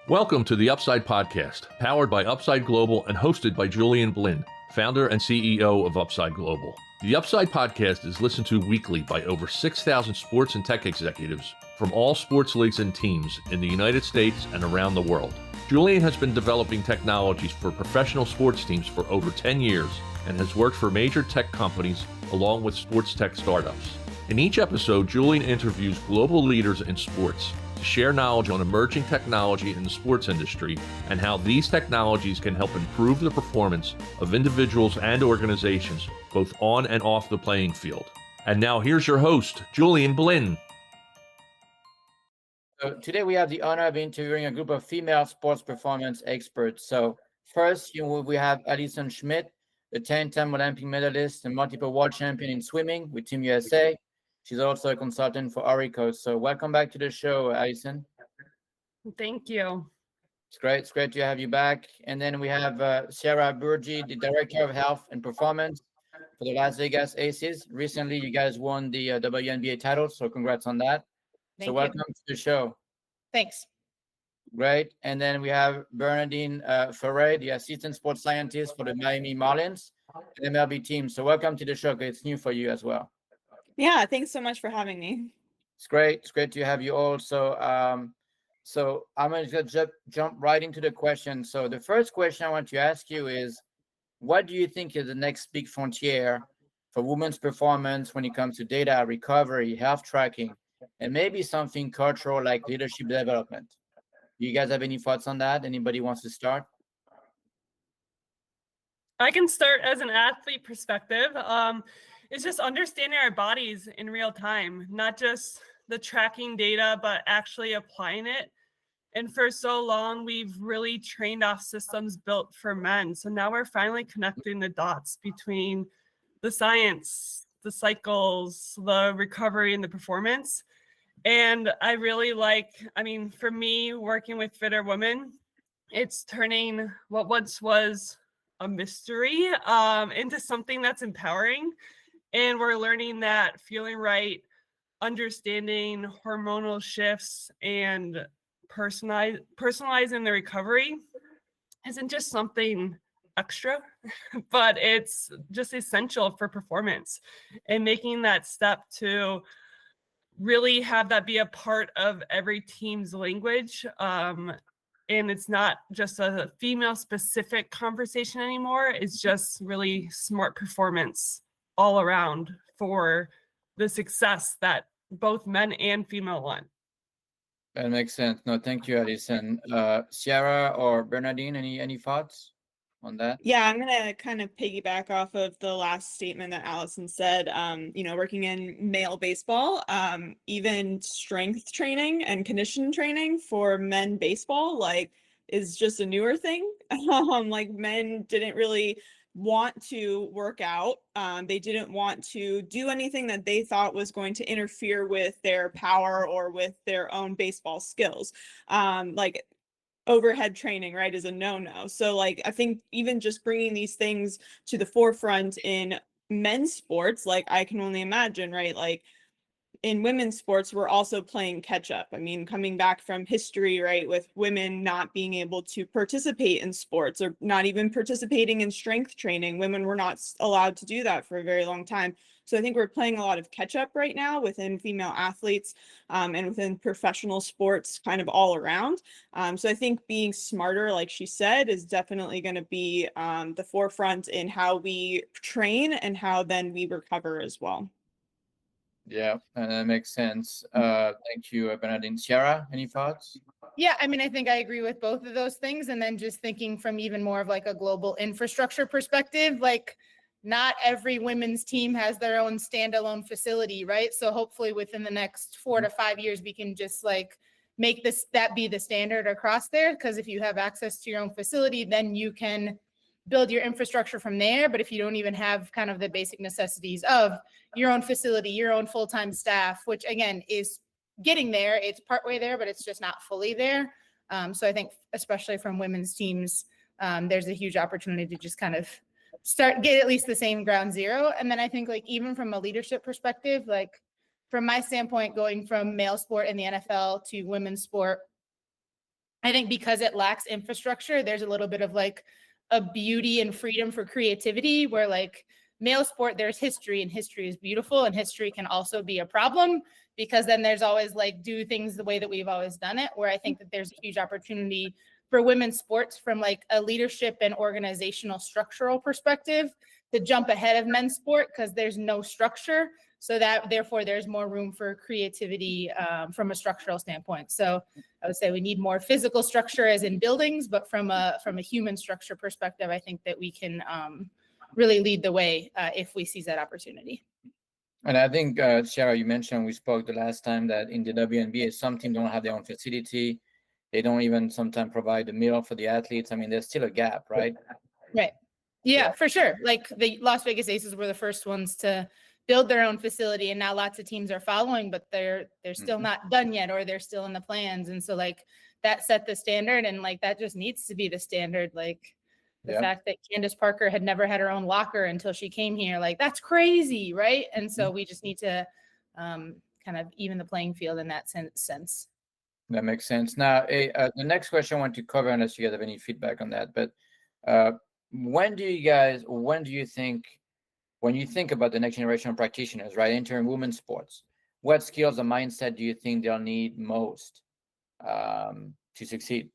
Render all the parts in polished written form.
Welcome to the Upside Podcast, powered by Upside Global and hosted by Julian Blinn, founder and CEO of Upside Global. The Upside Podcast is listened to weekly by over 6,000 sports and tech executives from all sports leagues and teams in the United States and around the world. Julian has been developing technologies for professional sports teams for over 10 years and has worked for major tech companies along with sports tech startups. In each episode, Julian interviews global leaders in sports to share knowledge on emerging technology in the sports industry and how these technologies can help improve the performance of individuals and organizations, both on and off the playing field. And now here's your host, Julian Blinn. So today we have the honor of interviewing a group of female sports performance experts. So first, we have Allison Schmitt, a 10-time Olympic medalist and multiple world champion in swimming with Team USA. She's also a consultant for Orreco. So welcome back to the show, Allison. Thank you. It's great to have you back. And then we have Ciara Burgi, the Director of Health and Performance for the Las Vegas Aces. Recently, you guys won the WNBA title, so congrats on that. Thank so you. welcome to the show. Thanks. Great. And then we have Byrnadeen Farraye, the Assistant Sports Scientist for the Miami Marlins and MLB team. So welcome to the show, because it's new for you as well. Yeah, thanks so much for having me. It's great to have you all. So I'm going to just jump right into the question. So the first question I want to ask you is, what do you think is the next big frontier for women's performance when it comes to data recovery, health tracking, and maybe something cultural like leadership development? Do you guys have any thoughts on that? Anybody wants to start? I can start as an athlete perspective. It's just understanding our bodies in real time, not just the tracking data, but actually applying it. And for so long, we've really trained off systems built for men. So now we're finally connecting the dots between the science, the cycles, the recovery, and the performance. And I really for me, working with fitter women, it's turning what once was a mystery into something that's empowering. And we're learning that feeling right, understanding hormonal shifts, and personalizing the recovery isn't just something extra, but it's just essential for performance. And making that step to really have that be a part of every team's language. And it's not just a female specific conversation anymore. It's just really smart performance all around for the success that both men and female want. That makes sense. No, thank you, Allison. Ciara or Byrnadeen, any thoughts on that? Yeah, I'm gonna kind of piggyback off of the last statement that Allison said. Working in male baseball, even strength training and condition training for men baseball, is just a newer thing. Men didn't really want to work out. They didn't want to do anything that they thought was going to interfere with their power or with their own baseball skills. Overhead training, right, is a no-no. So I think even just bringing these things to the forefront in men's sports, I can only imagine, right, in women's sports, we're also playing catch up. I mean, coming back from history, right, with women not being able to participate in sports or not even participating in strength training. Women were not allowed to do that for a very long time. So I think we're playing a lot of catch up right now within female athletes and within professional sports kind of all around. So I think being smarter, like she said, is definitely going to be the forefront in how we train and how then we recover as well. Yeah, that makes sense. Thank you, Byrnadeen. Ciara, any thoughts? Yeah, I think I agree with both of those things. And then just thinking from even more of a global infrastructure perspective, not every women's team has their own standalone facility, right? So hopefully within the next 4 to 5 years, we can just make that be the standard across there. Because if you have access to your own facility, then you can build your infrastructure from there. But if you don't even have kind of the basic necessities of your own facility, your own full-time staff, which again is getting there, it's partway there, but it's just not fully there. So I think especially from women's teams, there's a huge opportunity to just kind of get at least the same ground zero. And then I think even from a leadership perspective, from my standpoint, going from male sport in the NFL to women's sport I think because it lacks infrastructure, there's a little bit of like a beauty and freedom for creativity where like male sport, there's history and history is beautiful, and history can also be a problem because then there's always like do things the way that we've always done it, where I think that there's a huge opportunity for women's sports from like a leadership and organizational structural perspective to jump ahead of men's sport because there's no structure. So that therefore there's more room for creativity from a structural standpoint. So I would say we need more physical structure as in buildings, but from a human structure perspective, I think that we can really lead the way if we seize that opportunity. And I think, Ciara, you mentioned, we spoke the last time that in the WNBA, some teams don't have their own facility. They don't even sometimes provide the meal for the athletes. I mean, there's still a gap, right? Right. Yeah, for sure. Like the Las Vegas Aces were the first ones to build their own facility, and now lots of teams are following, but they're still not done yet, or they're still in the plans. And so like that set the standard, and like that just needs to be the standard. Like the fact that Candace Parker had never had her own locker until she came here, like that's crazy, right? And so we just need to kind of even the playing field in that sense. That makes sense. Now, the next question I want to cover, unless you guys have any feedback on that, but when do you think, when you think about the next generation of practitioners, right, entering women's sports, what skills or mindset do you think they'll need most to succeed?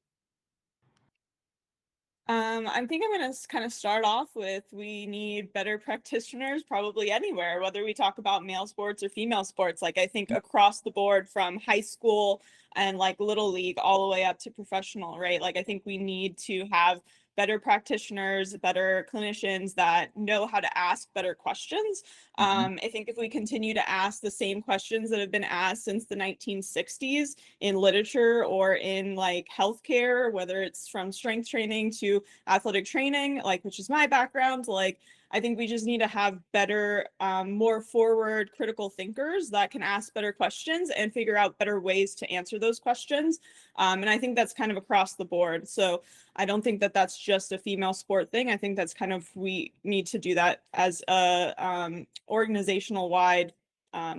I think I'm going to kind of start off with we need better practitioners probably anywhere, whether we talk about male sports or female sports. Like I think across the board from high school and like little league all the way up to professional, right? Like I think we need to have better practitioners, better clinicians that know how to ask better questions. I think if we continue to ask the same questions that have been asked since the 1960s in literature or in like healthcare, whether it's from strength training to athletic training, like which is my background, like I think we just need to have better, more forward critical thinkers that can ask better questions and figure out better ways to answer those questions. And I think that's kind of across the board. So I don't think that that's just a female sport thing. I think that's kind of, we need to do that as a organizational wide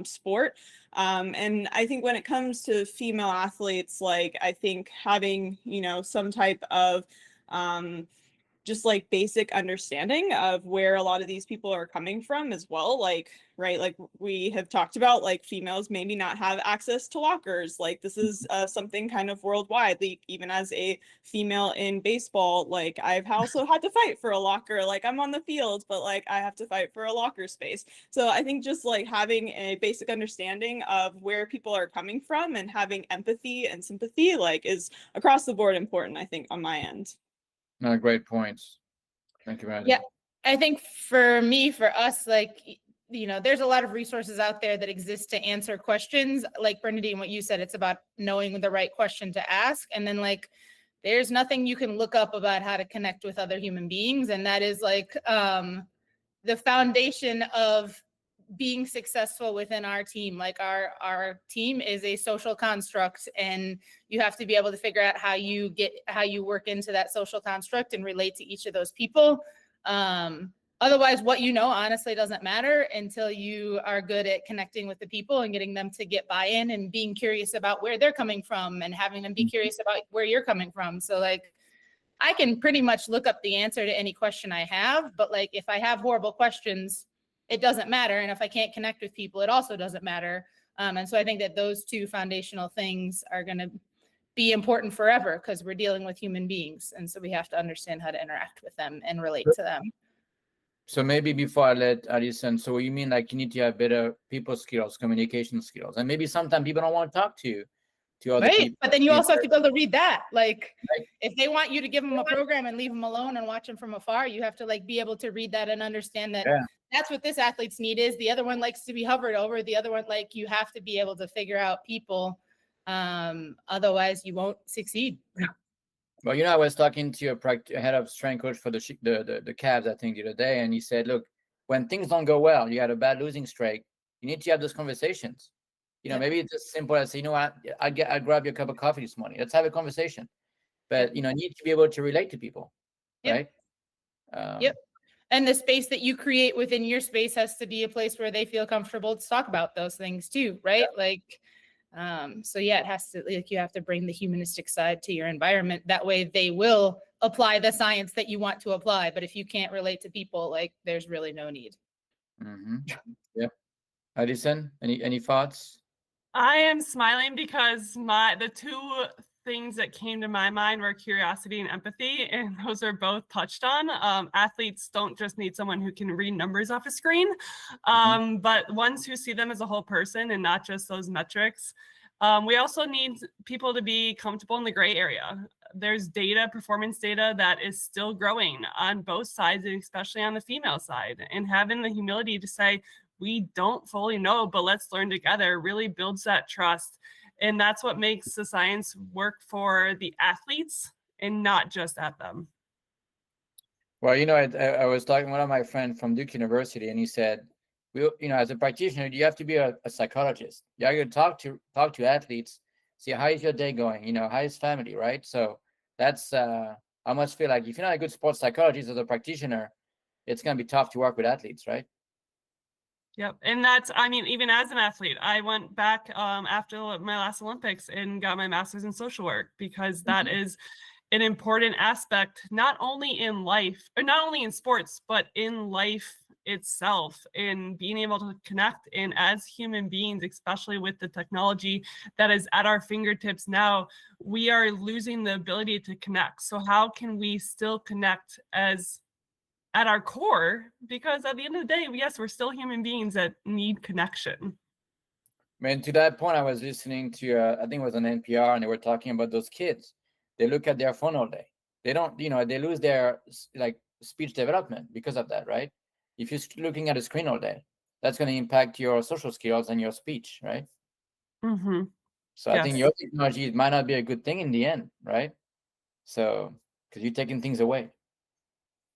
sport. And I think when it comes to female athletes, like I think having, you know, some type of just like basic understanding of where a lot of these people are coming from as well. Like, right, like we have talked about, like females maybe not have access to lockers. Like this is something kind of worldwide. Like, even as a female in baseball, like I've also had to fight for a locker. Like I'm on the field, but like I have to fight for a locker space. So I think just like having a basic understanding of where people are coming from and having empathy and sympathy like is across the board important, I think, on my end. No, great points. Thank you, Byrnadeen. Yeah, I think for me, for us, like, you know, there's a lot of resources out there that exist to answer questions. Like Byrnadeen, what you said, it's about knowing the right question to ask. And then like, there's nothing you can look up about how to connect with other human beings. And that is like the foundation of being successful within our team. Like our team is a social construct, and you have to be able to figure out how you work into that social construct and relate to each of those people. Otherwise, what you know honestly doesn't matter until you are good at connecting with the people and getting them to get buy-in and being curious about where they're coming from and having them be curious about where you're coming from. So like, I can pretty much look up the answer to any question I have, but like if I have horrible questions, it doesn't matter. And if I can't connect with people, it also doesn't matter. And so I think that those two foundational things are going to be important forever because we're dealing with human beings. And so we have to understand how to interact with them and relate to them. So maybe before I let Allison, so you mean like you need to have better people skills, communication skills, and maybe sometimes people don't want to talk to other right? people. But then you also have to be able to read that. Like if they want you to give them a program and leave them alone and watch them from afar, you have to like be able to read that and understand that that's what this athlete's need is. The other one likes to be hovered over. The other one, like you have to be able to figure out people. Otherwise you won't succeed. Well, you know, I was talking to a head of strength coach for the Cavs, I think, the other day, and he said, look, when things don't go well, you had a bad losing streak, you need to have those conversations. You know, maybe it's as simple as, you know what, I grab you a cup of coffee this morning. Let's have a conversation. But, you know, you need to be able to relate to people, right? And the space that you create within your space has to be a place where they feel comfortable to talk about those things too, right? Like So yeah, it has to, like, you have to bring the humanistic side to your environment. That way they will apply the science that you want to apply. But if you can't relate to people, like, there's really no need. Yep. Allison, any thoughts? I am smiling because the two things that came to my mind were curiosity and empathy, and those are both touched on. Athletes don't just need someone who can read numbers off a screen, but ones who see them as a whole person and not just those metrics. We also need people to be comfortable in the gray area. There's data, performance data, that is still growing on both sides, and especially on the female side. And having the humility to say, we don't fully know, but let's learn together, really builds that trust. And that's what makes the science work for the athletes and not just at them. Well, I was talking to one of my friends from Duke University, and he said, as a practitioner, you have to be a psychologist. You have to talk to athletes, see how is your day going, how is family, right? So that's I almost feel like if you're not a good sports psychologist as a practitioner, it's going to be tough to work with athletes, right? Yep. And that's, I mean, even as an athlete, I went back after my last Olympics and got my master's in social work, because that is an important aspect, not only in life, or not only in sports, but in life itself, in being able to connect. And as human beings, especially with the technology that is at our fingertips now, we are losing the ability to connect. So how can we still connect at our core? Because at the end of the day, yes, we're still human beings that need connection. Man, to that point, I was listening to, I think it was on NPR, and they were talking about those kids. They look at their phone all day. They don't, they lose their speech development because of that, right? If you're looking at a screen all day, that's going to impact your social skills and your speech, right? So I think your technology might not be a good thing in the end, right? So, because you're taking things away.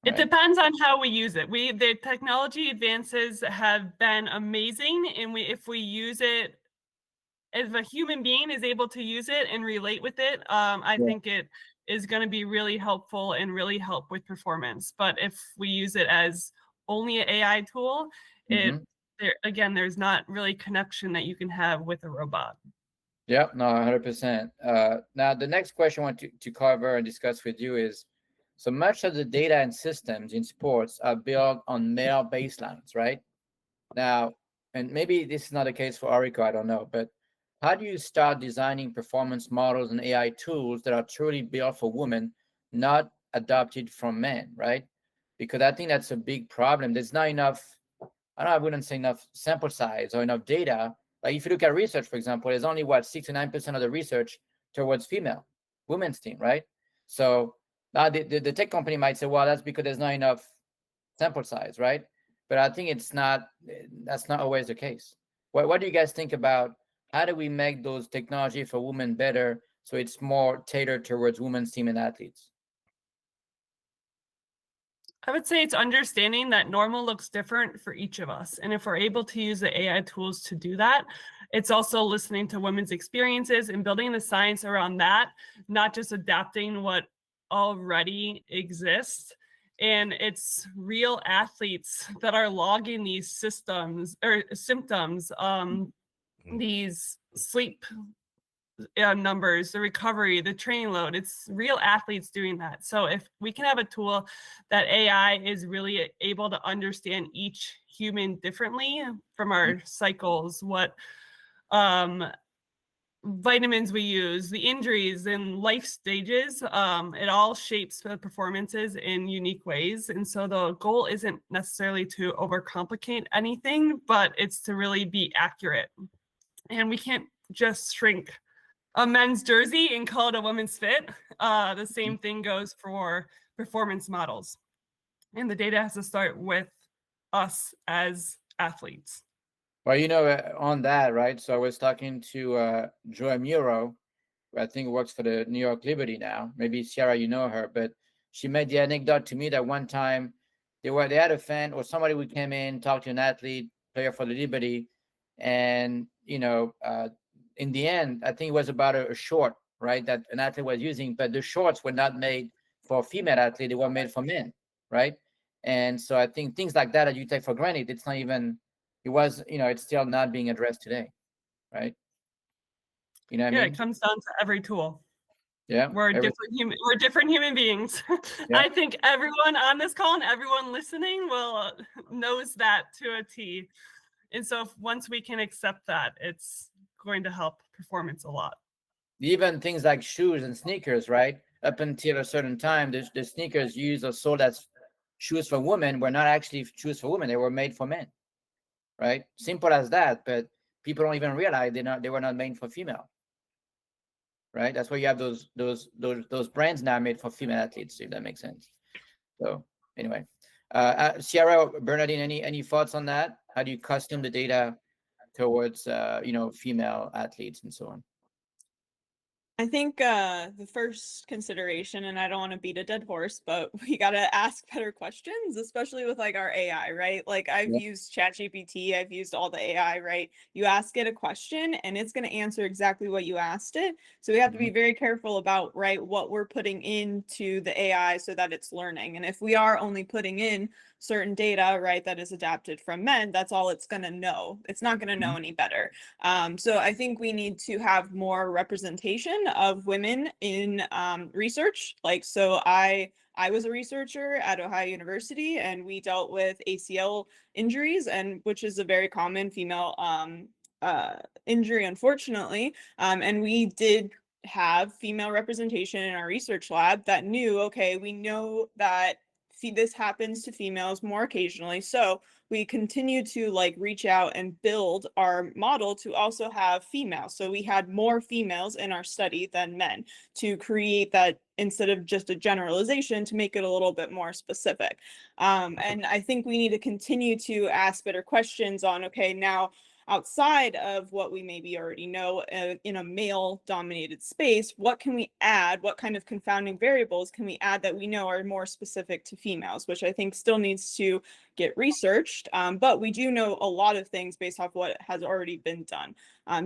It depends on how we use it. The technology advances have been amazing, and if we use it, if a human being is able to use it and relate with it, I think it is going to be really helpful and really help with performance. But if we use it as only an AI tool, there's not really connection that you can have with a robot. Yeah, no, 100%. Now, the next question I want to cover and discuss with you is, so much of the data and systems in sports are built on male baselines, right? Now, and maybe this is not the case for Orreco, I don't know, but how do you start designing performance models and AI tools that are truly built for women, not adopted from men, right? Because I think that's a big problem. There's not enough, I wouldn't say enough sample size or enough data. Like if you look at research, for example, there's only 6 to 9% of the research towards women's team, right? So now the tech company might say, well, that's because there's not enough sample size, right? But I think that's not always the case. What do you guys think about how do we make those technology for women better so it's more tailored towards women's team and athletes? I would say it's understanding that normal looks different for each of us. And if we're able to use the AI tools to do that, it's also listening to women's experiences and building the science around that, not just adapting what already exists. And it's real athletes that are logging these symptoms, these sleep numbers, the recovery, the training load. It's real athletes doing that. So if we can have a tool that AI is really able to understand each human differently from our cycles, what vitamins we use, the injuries and life stages, it all shapes the performances in unique ways. And so the goal isn't necessarily to overcomplicate anything, but it's to really be accurate. And we can't just shrink a men's jersey and call it a women's fit. The same thing goes for performance models. And the data has to start with us as athletes. Well, on that, right? So I was talking to Joy Muro, who I think works for the New York Liberty now. Maybe Ciara, you know her, but she made the anecdote to me that one time they had a fan or somebody who came in, talked to an athlete, player for the Liberty, and in the end, I think it was about a short, right, that an athlete was using, but the shorts were not made for a female athlete; they were made for men, right? And so I think things like that you take for granted, it's not even. It's still not being addressed today, right? You know what I Yeah, mean? it comes down to every tool. Yeah. We're different human beings. Yeah. I think everyone on this call and everyone listening will knows that to a T. And so once we can accept that, it's going to help performance a lot. Even things like shoes and sneakers, right? Up until a certain time, the sneakers used or sold as shoes for women were not actually shoes for women. They were made for men, right? Simple as that. But people don't even realize they were not made for female, right? That's why you have those brands now made for female athletes, if that makes sense. So anyway, Ciara, Byrnadeen, any thoughts on that? How do you custom the data towards female athletes and so on? I think the first consideration, and I don't want to beat a dead horse, but we got to ask better questions, especially with like our AI, right? Like I've Yeah. used ChatGPT, I've used all the AI, right? You ask it a question and it's going to answer exactly what you asked it. So we have to be very careful about, right, what we're putting into the AI so that it's learning. And if we are only putting in certain data, right, that is adapted from men, that's all it's going to know. It's not going to know any better. So I think we need to have more representation of women in research. Like, so I was a researcher at Ohio University, and we dealt with ACL injuries, and which is a very common female injury, unfortunately. And we did have female representation in our research lab that knew, okay, we know that this happens to females more occasionally. So we continue to like reach out and build our model to also have females. So we had more females in our study than men to create that, instead of just a generalization, to make it a little bit more specific. And I think we need to continue to ask better questions on, okay, now outside of what we maybe already know in a male dominated space, what can we add? What kind of confounding variables can we add that we know are more specific to females, which I think still needs to get researched. But we do know a lot of things based off what has already been done.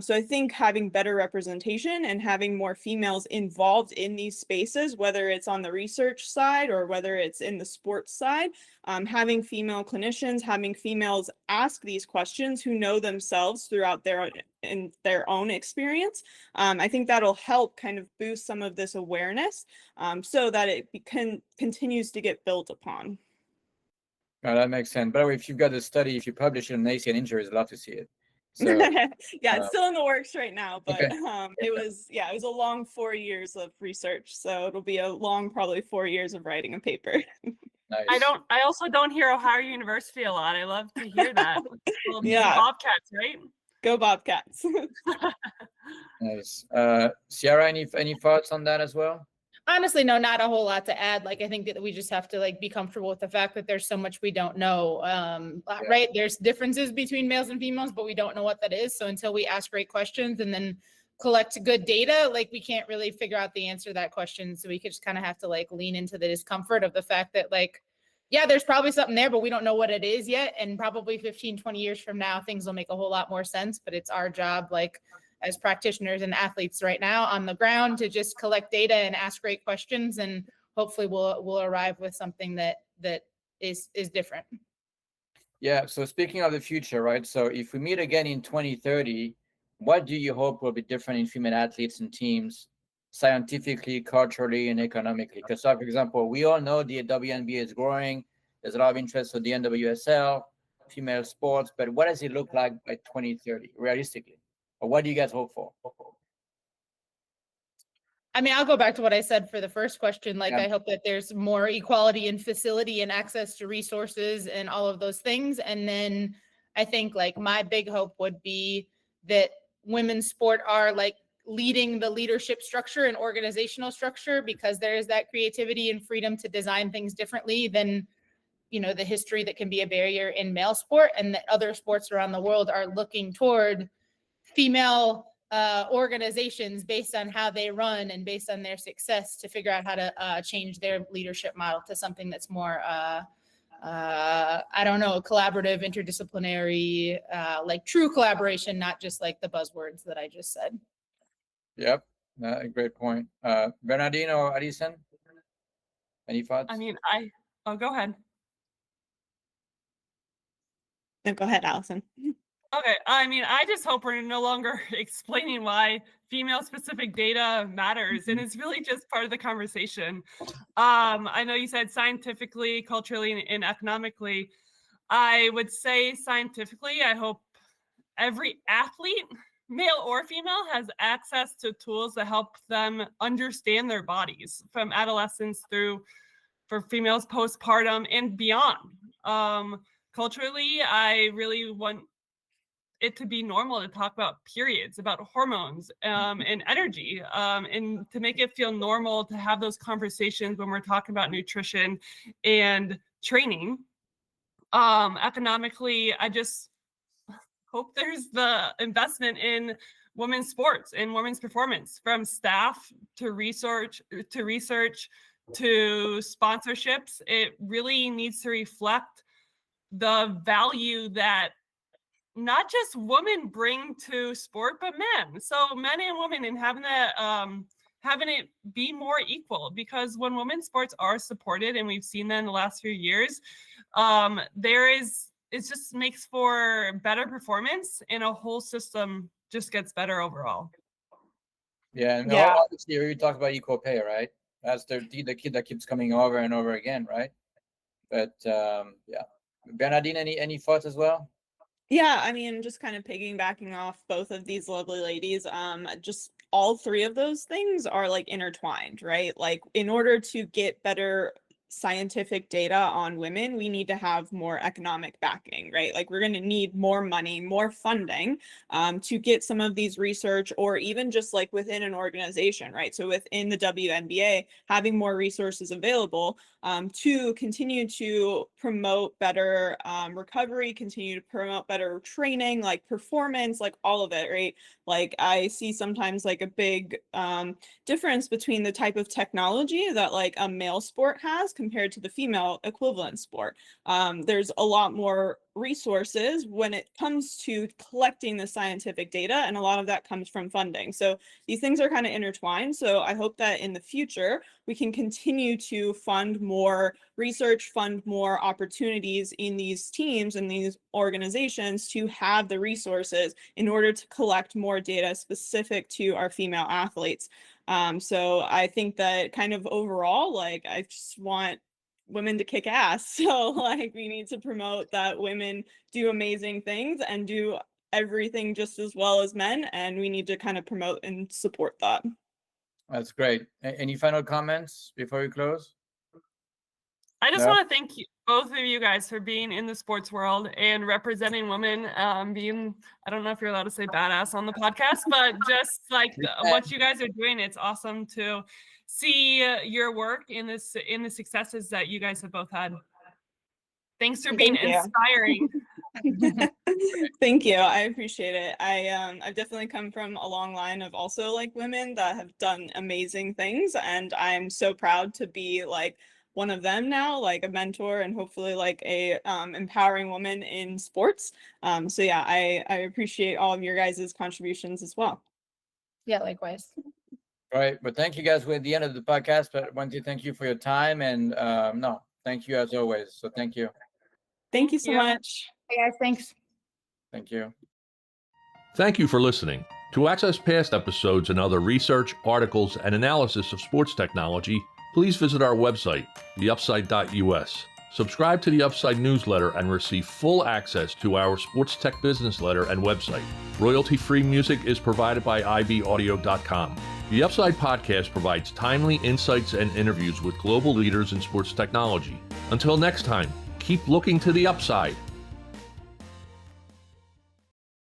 So I think having better representation and having more females involved in these spaces, whether it's on the research side or whether it's in the sports side, having female clinicians, having females ask these questions who know themselves throughout their own experience, I think that'll help kind of boost some of this awareness so that it continues to get built upon. Oh, that makes sense. By the way, if you've got a study, if you publish it on ACL injuries, I'd love to see it. So yeah, it's still in the works right now, but okay. it was a long 4 years of research, so it'll be a long probably 4 years of writing a paper. Nice. I also don't hear Ohio University a lot. I love to hear that. Well, Yeah. Bobcats, right? Go Bobcats. Nice. Ciara, any thoughts on that as well? Honestly, no, not a whole lot to add. Like, I think that we just have to like be comfortable with the fact that there's so much we don't know. Right? There's differences between males and females, but we don't know what that is. So until we ask great questions and then collect good data, like we can't really figure out the answer to that question. So we could just kind of have to like lean into the discomfort of the fact that like, yeah, there's probably something there, but we don't know what it is yet. And probably 15, 20 years from now, things will make a whole lot more sense. But it's our job, like as practitioners and athletes right now on the ground, to just collect data and ask great questions. And hopefully we'll arrive with something that is different. Yeah. So speaking of the future, right? So if we meet again in 2030, what do you hope will be different in female athletes and teams, scientifically, culturally, and economically? Because, for example, we all know the WNBA is growing. There's a lot of interest for the NWSL, female sports. But what does it look like by 2030, realistically? Or what do you guys hope for? I mean, I'll go back to what I said for the first question. Like, Yeah. I hope that there's more equality in facility and access to resources and all of those things. And then I think like my big hope would be that women's sport are like leading the leadership structure and organizational structure, because there is that creativity and freedom to design things differently than, you know, the history that can be a barrier in male sport, and that other sports around the world are looking toward female organizations based on how they run and based on their success to figure out how to change their leadership model to something that's more, I don't know, collaborative, interdisciplinary, like true collaboration, not just like the buzzwords that I just said. Yep. Great point. Byrnadeen or Allison, any thoughts? I mean, go ahead. No, go ahead, Allison. Okay, I mean, I just hope we're no longer explaining why female-specific data matters, and it's really just part of the conversation. I know you said scientifically, culturally, and economically. I would say scientifically, I hope every athlete, male or female, has access to tools that help them understand their bodies from adolescence through, for females, postpartum and beyond. Culturally, I really want it to be normal to talk about periods, about hormones, and energy, and to make it feel normal to have those conversations when we're talking about nutrition and training. Economically, I just hope there's the investment in women's sports and women's performance, from staff to research to sponsorships. It really needs to reflect the value that not just women bring to sport, but men. So men and women, and having that, having it be more equal, because when women's sports are supported, and we've seen that in the last few years, it just makes for better performance, and a whole system just gets better overall. Yeah, and Yeah. obviously we talk about equal pay, right? That's the kid that keeps coming over and over again, right? But yeah, Byrnadeen, any thoughts as well? Yeah, I mean, just kind of piggybacking off both of these lovely ladies, just all three of those things are like intertwined, right? Like, in order to get better scientific data on women, we need to have more economic backing, right? Like, we're going to need more money, more funding, to get some of these research, or even just like within an organization, right? So within the WNBA, having more resources available to continue to promote better recovery, continue to promote better training, like performance, like all of it, right? Like, I see sometimes like a big difference between the type of technology that like a male sport has compared to the female equivalent sport. There's a lot more resources when it comes to collecting the scientific data, and a lot of that comes from funding. So these things are kind of intertwined. So I hope that in the future we can continue to fund more research, fund more opportunities in these teams and these organizations to have the resources in order to collect more data specific to our female athletes. So I think that kind of overall, like, I just want women to kick ass. So like, we need to promote that women do amazing things and do everything just as well as men, and we need to kind of promote and support that. That's great. Any final comments before we close? I just No? want to thank you, both of you guys, for being in the sports world and representing women, being, I don't know if you're allowed to say badass on the podcast, but just like what you guys are doing. It's awesome to see your work in the successes that you guys have both had. Thanks for being inspiring. Thank you. I appreciate it. I've definitely come from a long line of also like women that have done amazing things, and I'm so proud to be like one of them now, like a mentor and hopefully like a empowering woman in sports. So yeah, I appreciate all of your guys' contributions as well. Yeah, likewise. All right, but thank you guys. We're at the end of the podcast, but I want to thank you for your time, and no, thank you as always. So thank you. Thank you so Yeah. much. Hey guys, thanks. Thank you. Thank you for listening. To access past episodes and other research, articles, and analysis of sports technology, please visit our website, theupside.us. Subscribe to the Upside newsletter and receive full access to our sports tech business letter and website. Royalty-free music is provided by ibaudio.com. The Upside podcast provides timely insights and interviews with global leaders in sports technology. Until next time, keep looking to the upside.